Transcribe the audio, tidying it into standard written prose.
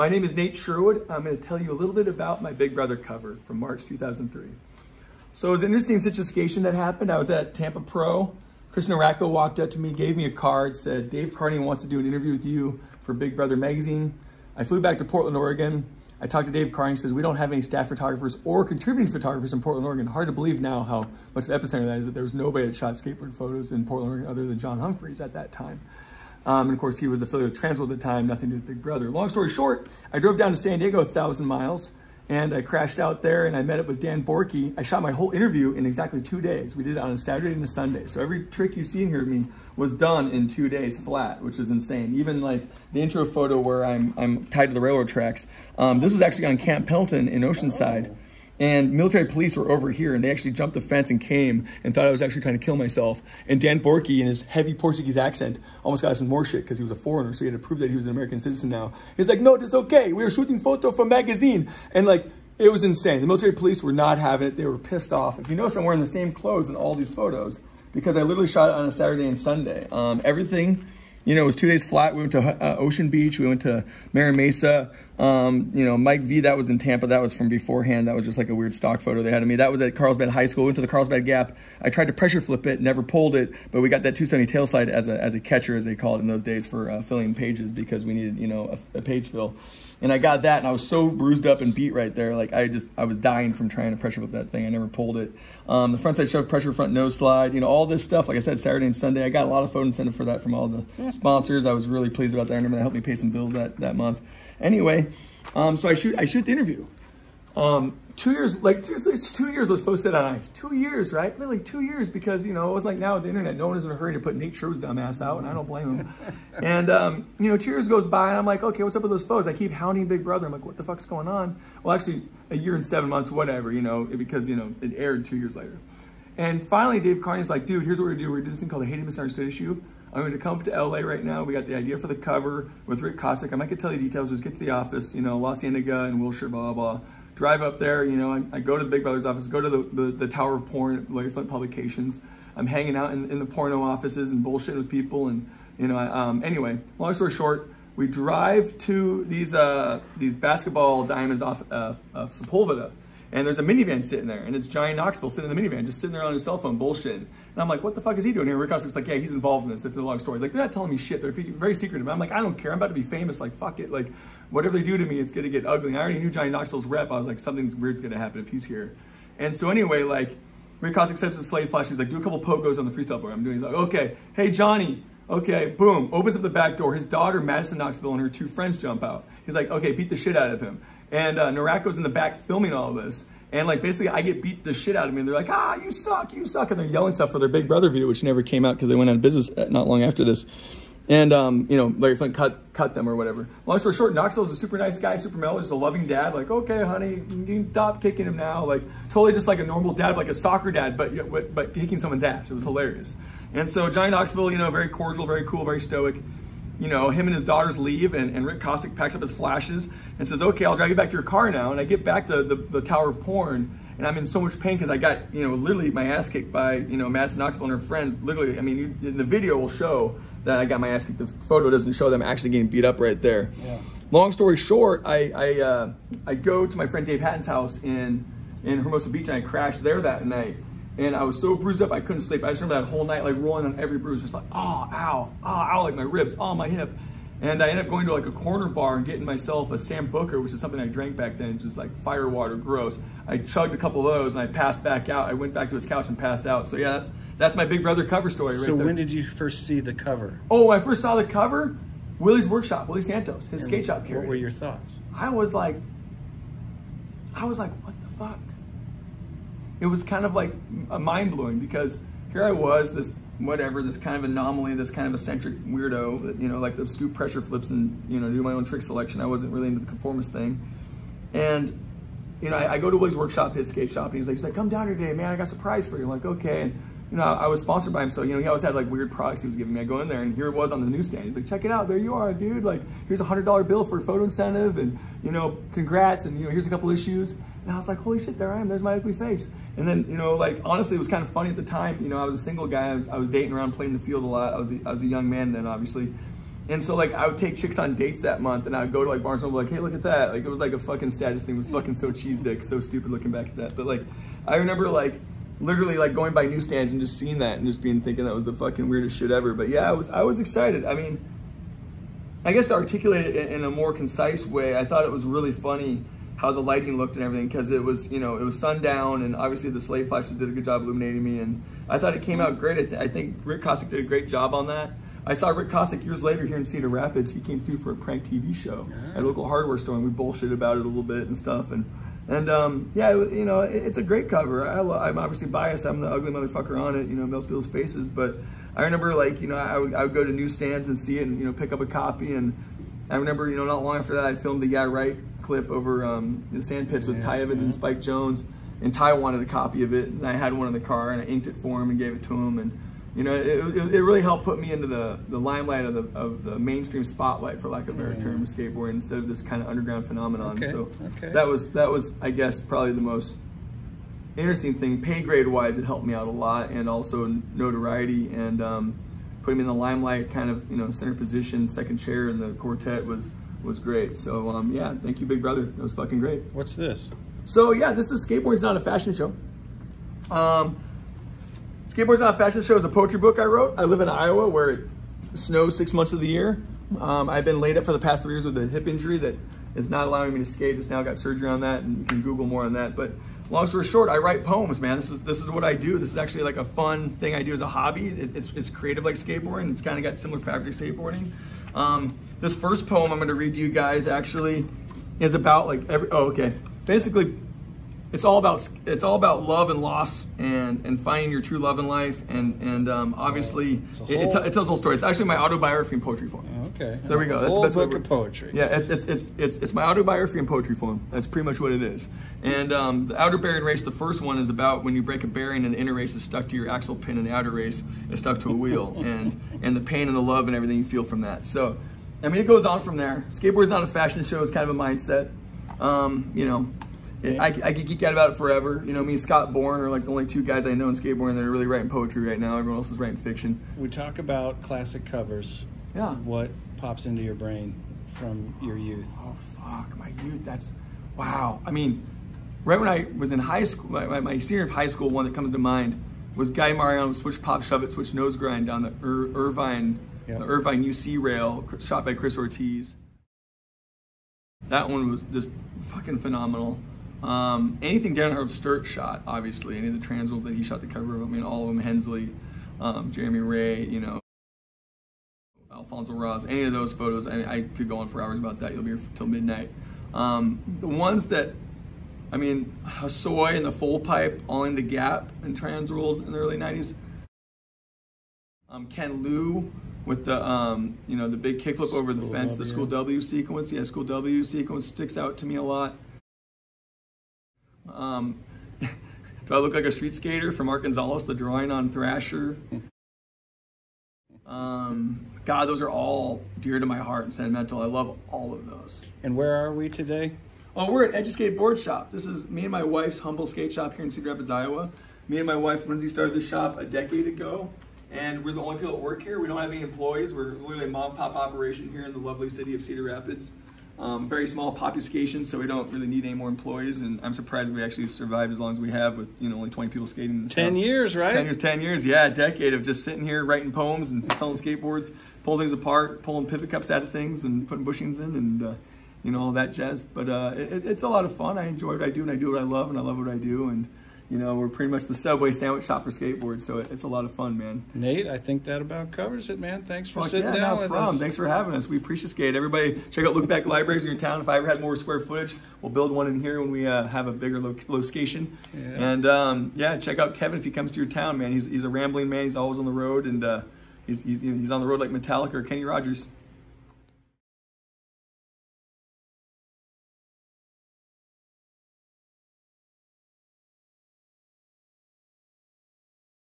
My name is Nate Sherwood. I'm going to tell you a little bit about my Big Brother cover from March 2003. So it was an interesting situation that happened. I was at Tampa Pro. Chris Naracco walked up to me, gave me a card, said, Dave Carney wants to do an interview with you for Big Brother magazine. I flew back to Portland, Oregon. I talked to Dave Carney. He says, we don't have any staff photographers or contributing photographers in Portland, Oregon. Hard to believe now how much of an epicenter that is, that there was nobody that shot skateboard photos in Portland, Oregon other than John Humphreys at that time. And of course, he was affiliated with Transworld at the time, nothing to do with Big Brother. Long story short, I drove down to San Diego 1,000 miles, and I crashed out there, and I met up with Dan Borkey. I shot my whole interview in exactly 2 days. We did it on a Saturday and a Sunday. So every trick you see in here of me was done in 2 days flat, which is insane. Even like the intro photo where I'm tied to the railroad tracks. This was actually on Camp Pelton in Oceanside. And military police were over here, and they actually jumped the fence and came and thought I was actually trying to kill myself. And Dan Borkey, in his heavy Portuguese accent, almost got us in more shit because he was a foreigner, so he had to prove that he was an American citizen now. He's like, no, it's okay. We were shooting photo for magazine. And like, it was insane. The military police were not having it. They were pissed off. If you notice, I'm wearing the same clothes in all these photos because I literally shot it on a Saturday and Sunday. Everything, you know, it was 2 days flat. We went to Ocean Beach. We went to Mara Mesa. You know, Mike V, that was in Tampa. That was from beforehand. That was just like a weird stock photo they had of me. That was at Carlsbad High School. Went to the Carlsbad Gap. I tried to pressure flip it, never pulled it, but we got that 270 tail slide as a catcher, as they call it in those days, for filling pages because we needed, you know, a page fill. And I got that, and I was so bruised up and beat right there. Like, I was dying from trying to pressure flip that thing. I never pulled it. The front side shove, pressure front nose slide, you know, all this stuff. Like I said, Saturday and Sunday. I got a lot of photo incentive for that from all the sponsors. I was really pleased about that. I remember that helped me pay some bills that month. Anyway, so I shoot the interview. 2 years, like 2 years those photos sit on ice. 2 years, right? Literally 2 years, because, you know, it was like now with the internet, no one is in a hurry to put Nate Sherwood's dumb ass out, and I don't blame him. And, you know, 2 years goes by, and I'm like, okay, what's up with those photos? I keep hounding Big Brother. I'm like, what the fuck's going on? Well, actually, a year and 7 months, whatever, you know, because, you know, it aired 2 years later. And finally, Dave Carney's like, dude, here's what we're gonna do. We're gonna do this thing called the Hated Misunderstood issue. I'm going to come up to LA right now. We got the idea for the cover with Rick Kosick. I might could tell you details. Just get to the office, you know, La Cienega and Wilshire, blah, blah, blah. Drive up there, you know, I go to the Big Brother's office, go to the Tower of Porn at Larry Flint Publications. I'm hanging out in the porno offices and bullshitting with people. And, you know, anyway, long story short, we drive to these basketball diamonds off of Sepulveda. And there's a minivan sitting there, and it's Johnny Knoxville sitting in the minivan, just sitting there on his cell phone bullshitting. And I'm like, what the fuck is he doing here? Rick Kosick's like, yeah, he's involved in this. It's a long story. Like, they're not telling me shit. They're very secretive. I'm like, I don't care. I'm about to be famous. Like, fuck it. Like, whatever they do to me, it's going to get ugly. And I already knew Johnny Knoxville's rep. I was like, something weird's going to happen if he's here. And so anyway, like, Rick Kosick accepts the slate flash. He's like, do a couple pogos on the freestyle board I'm doing. He's like, okay, hey, Johnny. Okay, boom. Opens up the back door. His daughter, Madison Knoxville, and her 2 friends jump out. He's like, okay, beat the shit out of him. And Naracco's in the back filming all of this. And like, basically I get beat the shit out of me, and they're like, ah, you suck. And they're yelling stuff for their Big Brother video, which never came out because they went out of business not long after this. And, you know, Larry Flint cut them or whatever. Long story short, Knoxville's a super nice guy, super mellow, just a loving dad. Like, okay, honey, you can stop kicking him now. Like, totally just like a normal dad, like a soccer dad, but kicking someone's ass. It was hilarious. And so Johnny Knoxville, you know, very cordial, very cool, very stoic. You know, him and his daughters leave, and Rick Kosick packs up his flashes and says, okay, I'll drive you back to your car now. And I get back to the Tower of Porn, and I'm in so much pain because I got, you know, literally my ass kicked by, you know, Madison Knoxville and her friends. Literally, I mean, in the video will show that I got my ass kicked. The photo doesn't show them actually getting beat up right there. Yeah. Long story short, I go to my friend Dave Hatton's house in Hermosa Beach, and I crashed there that night. And I was so bruised up, I couldn't sleep. I just remember that whole night, like rolling on every bruise, just like, oh, ow, oh, ow, like my ribs, oh, my hip. And I ended up going to like a corner bar and getting myself a Sam Booker, which is something I drank back then, just like fire water, gross. I chugged a couple of those and I passed back out. I went back to his couch and passed out. So yeah, that's my Big Brother cover story right there. So when did you first see the cover? Oh, when I first saw the cover, Willie's Workshop, Willie Santos, his skate shop carried. What were your thoughts? I was like, what the fuck? It was kind of like mind-blowing because here I was, this kind of anomaly, this kind of eccentric weirdo that, you know, like to scoop pressure flips and, you know, do my own trick selection. I wasn't really into the conformist thing. And, you know, I go to Willie's Workshop, his skate shop, and he's like, come down here today, man, I got a surprise for you. I'm like, okay. And, you know, I was sponsored by him, so, you know, he always had like weird products he was giving me. I go in there and here it was on the newsstand. He's like, check it out, there you are, dude. Like, here's a $100 bill for a photo incentive and, you know, congrats, and, you know, here's a couple issues. And I was like, holy shit, there I am, there's my ugly face. And then, you know, like, honestly, it was kind of funny at the time. You know, I was a single guy, I was dating around, playing the field a lot. I was a young man then, obviously. And so like I would take chicks on dates that month, and I would go to like Barnes & Noble, like, hey, look at that. Like it was like a fucking status thing. It was fucking so cheese dick, so stupid looking back at that. But like I remember like literally like going by newsstands and just seeing that and just thinking that was the fucking weirdest shit ever. But yeah, I was excited. I mean, I guess to articulate it in a more concise way, I thought it was really funny how the lighting looked and everything, because it was, you know, it was sundown, and obviously the slave flashes did a good job illuminating me, and I thought it came out great. I think Rick Kosick did a great job on that. I saw Rick Kosick years later here in Cedar Rapids. He came through for a prank TV show at a local hardware store, and we bullshitted about it a little bit and stuff. And yeah, you know, it's a great cover. I'm obviously biased. I'm the ugly motherfucker on it, you know, most people's faces. But I remember, like, you know, I would go to newsstands and see it and, you know, pick up a copy. And I remember, you know, not long after that, I filmed the Yeah Right clip over the sand pits with Ty Evans and Spike Jones. And Ty wanted a copy of it, and I had one in the car, and I inked it for him and gave it to him. And you know, it really helped put me into the limelight of the mainstream spotlight, for lack of a better term, of skateboarding, instead of this kind of underground phenomenon. So that was, I guess, probably the most interesting thing. Pay grade wise, it helped me out a lot, and also notoriety, and putting me in the limelight, kind of, you know, center position, second chair in the quartet was great. So yeah, thank you, big brother. That was fucking great. What's this? So yeah, this is Skateboard's Not a Fashion Show. Skateboard's Not a Fashion Show is a poetry book I wrote. I live in Iowa, where it snows 6 months of the year. I've been laid up for the past 3 years with a hip injury that is not allowing me to skate. Just now got surgery on that, and you can Google more on that. But long story short, I write poems, man. This is what I do. This is actually like a fun thing I do as a hobby. It's creative like skateboarding. It's kind of got similar fabric to skateboarding. This first poem I'm going to read to you guys actually is about like basically it's all about love and loss and finding your true love in life, and obviously it tells the whole story. It's actually my autobiography in poetry form. Okay. There we go. That's the best book of poetry. Yeah, it's my autobiography in poetry form. That's pretty much what it is. And the outer bearing race, the first one, is about when you break a bearing and the inner race is stuck to your axle pin, and the outer race is stuck to a wheel, and the pain and the love and everything you feel from that. So, I mean, it goes on from there. Skateboard's Not a Fashion Show is kind of a mindset. You know, I could geek out about it forever. You know, me and Scott Bourne are like the only 2 guys I know in skateboarding that are really writing poetry right now. Everyone else is writing fiction. We talk about classic covers. Yeah. What pops into your brain from your youth? Oh, fuck, my youth, that's, wow. I mean, right when I was in high school, my senior of high school, one that comes to mind was Guy Mariano's Switch Pop Shove It, Switch Nose Grind down the Irvine UC rail, shot by Chris Ortiz. That one was just fucking phenomenal. Anything Dan Harold Sturt shot, obviously, any of the Transworlds that he shot the cover of, I mean, all of them, Hensley, Jeremy Ray, you know, Alfonso Ross, any of those photos, I could go on for hours about that. You'll be here till midnight. The ones that, I mean, Hosoi and the Full Pipe, all in the Gap in Transworld in the early 90s. Ken Liu with the, you know, the big kickflip over the fence, the School W sequence. Yeah, School W sequence sticks out to me a lot. Do I look like a street skater from Mark Gonzalez, the drawing on Thrasher? God, those are all dear to my heart and sentimental. I love all of those. And where are we today? Oh, we're at Eduskate Board Shop. This is me and my wife's humble skate shop here in Cedar Rapids, Iowa. Me and my wife, Lindsay, started the shop a decade ago, and we're the only people that work here. We don't have any employees. We're literally a mom-and-pop operation here in the lovely city of Cedar Rapids. Very small population, so we don't really need any more employees, and I'm surprised we actually survived as long as we have with, you know, only 20 people skating in this 10 years, right? 10 years, yeah, a decade of just sitting here writing poems and selling skateboards, pulling things apart, pulling pivot cups out of things and putting bushings in, and you know, all that jazz. But it's a lot of fun. I enjoy what I do, and I do what I love, and I love what I do, and you know, we're pretty much the Subway sandwich shop for skateboards, so it's a lot of fun, man. Nate, I think that about covers it, man. Thanks for sitting down with us. Thanks for having us. We appreciate it. Everybody, check out Look Back Libraries in your town. If I ever had more square footage, we'll build one in here when we have a bigger location. Yeah. And yeah, check out Kevin if he comes to your town, man. He's a rambling man. He's always on the road, and he's on the road like Metallica or Kenny Rogers.